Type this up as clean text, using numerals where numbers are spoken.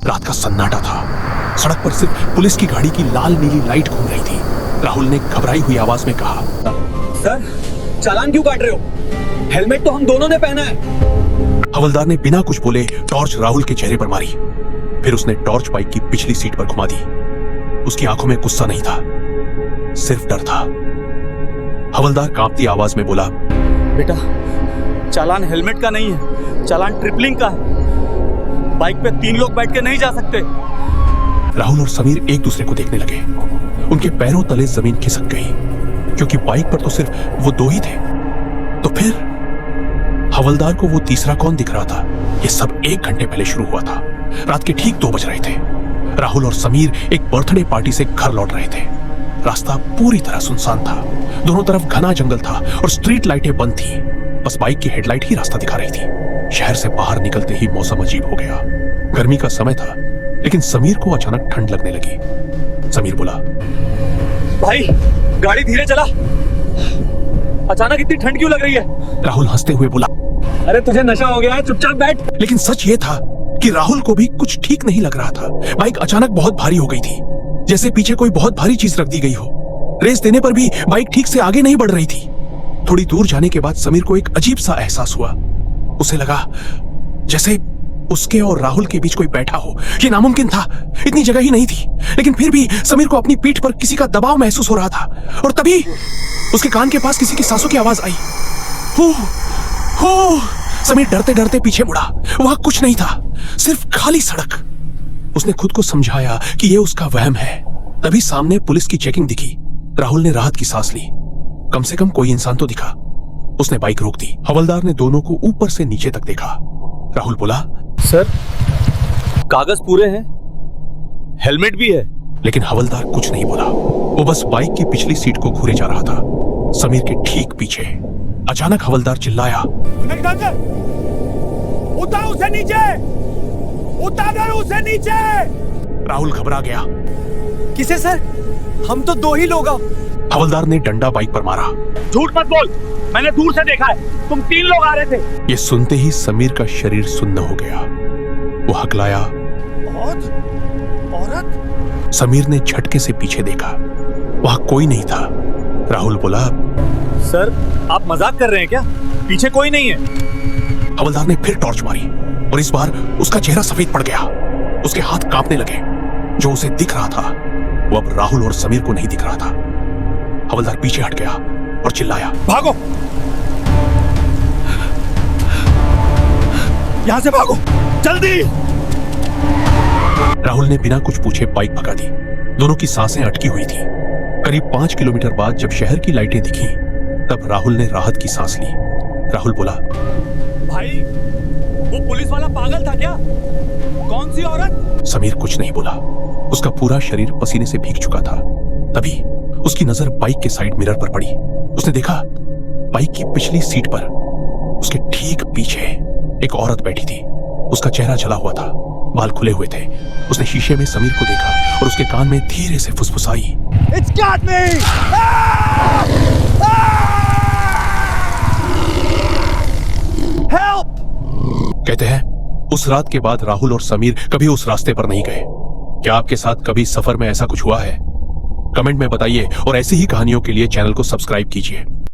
रात का सन्नाटा था। सड़क पर सिर्फ पुलिस की गाड़ी की लाल नीली लाइट घूम रही थी। राहुल ने घबराई हुई आवाज में कहा, सर चालान क्यों काट रहे हो? हेलमेट तो हम दोनों ने पहना है। हवलदार ने बिना कुछ बोले टॉर्च राहुल के चेहरे पर मारी। फिर उसने टॉर्च बाइक की पिछली सीट पर घुमा दी। उसकी आंखों में गुस्सा नहीं था, सिर्फ डर था। हवलदार कांपती आवाज में बोला, बेटा चालान हेलमेट का नहीं है, चालान ट्रिपलिंग का है। बाइक पे 3 लोग बैठ के नहीं जा सकते। राहुल और समीर एक दूसरे को देखने लगे। उनके पैरों तले जमीन खिसक गई, क्योंकि बाइक पर तो सिर्फ वो 2 ही थे। तो फिर हवलदार को वो तीसरा कौन दिख रहा था? ये सब 1 घंटे पहले शुरू हुआ था। रात के ठीक 2 बज रहे थे। राहुल और समीर एक बर्थडे पार्टी से घर लौट रहे थे। रास्ता पूरी तरह सुनसान था। दोनों तरफ घना जंगल था और स्ट्रीट लाइटें बंद थी। बस बाइक की हेडलाइट ही रास्ता दिखा रही थी। शहर से बाहर निकलते ही मौसम अजीब हो गया। गर्मी का समय था, लेकिन समीर को अचानक ठंड लगने लगी। समीर बोला, भाई गाड़ी धीरे चला, अचानक इतनी ठंड क्यों लग रही है? राहुल हंसते हुए बोला, अरे तुझे नशा हो गया है, चुपचाप बैठ। लेकिन सच ये था कि राहुल को भी कुछ ठीक नहीं लग रहा था। बाइक अचानक बहुत भारी हो गई थी, जैसे पीछे कोई बहुत भारी चीज रख दी गई हो। रेस देने पर भी बाइक ठीक से आगे नहीं बढ़ रही थी। थोड़ी दूर जाने के बाद समीर को एक अजीब सा एहसास हुआ। उसे लगा जैसे उसके और राहुल के बीच कोई बैठा हो। ये नामुमकिन था, इतनी जगह ही नहीं थी। लेकिन फिर भी समीर को अपनी पीठ पर किसी का दबाव महसूस हो रहा था। और तभी उसके कान के पास किसी की सांसों की आवाज आई। हो समीर डरते डरते पीछे मुड़ा। वहां कुछ नहीं था, सिर्फ खाली सड़क। उसने खुद को समझाया कि यह उसका वहम है। तभी सामने पुलिस की चेकिंग दिखी। राहुल ने राहत की सांस ली। कम से कम कोई इंसान तो दिखा। उसने बाइक रोक दी। हवलदार ने दोनों को ऊपर से नीचे तक देखा। राहुल बोला, सर कागज पूरे हैं, हेलमेट भी है। लेकिन हवलदार कुछ नहीं बोला। वो बस बाइक की पिछली सीट को घूरे जा रहा था, समीर के ठीक पीछे। अचानक हवलदार चिल्लाया, उतार उसे नीचे, उतार उसे नीचे। राहुल घबरा गया। किसे सर? हम तो 2 ही लोग हैं। हवलदार ने डंडा बाइक पर मारा। झूठ मत बोल, मैंने दूर से देखा है, तुम 3 लोग आ रहे थे। ये सुनते ही समीर का शरीर सुन्न हो गया। वो हकलाया, औरत? समीर ने झटके से पीछे देखा। वहां कोई नहीं था। राहुल बोला, सर आप मजाक कर रहे हैं क्या? पीछे कोई नहीं है। हवलदार ने फिर टॉर्च मारी और इस बार उसका चेहरा सफेद पड़ गया। उसके हाथ कांपने लगे। जो उसे दिख रहा था वो अब राहुल और समीर को नहीं दिख रहा था। हवलदार पीछे हट गया और चिल्लाया, भागो, यहां से भागो, जल्दी। राहुल ने बिना कुछ पूछे बाइक भगा दी। दोनों की सांसें अटकी हुई थी। करीब 5 किलोमीटर बाद जब शहर की लाइटें दिखीं, तब राहुल ने राहत की सांस ली। राहुल बोला, भाई वो पुलिस वाला पागल था क्या? कौन सी औरत? समीर कुछ नहीं बोला। उसका पूरा शरीर पसीने से भीग चुका था। तभी उसकी नजर बाइक के साइड मिरर पर पड़ी। उसने देखा बाइक की पिछली सीट पर उसके ठीक पीछे एक औरत बैठी थी। उसका चेहरा जला हुआ था, बाल खुले हुए थे। उसने शीशे में समीर को देखा और उसके कान में धीरे से फुसफुसाई, It's got me! Help! कहते हैं उस रात के बाद राहुल और समीर कभी उस रास्ते पर नहीं गए। क्या आपके साथ कभी सफर में ऐसा कुछ हुआ है? कमेंट में बताइए और ऐसी ही कहानियों के लिए चैनल को सब्सक्राइब कीजिए।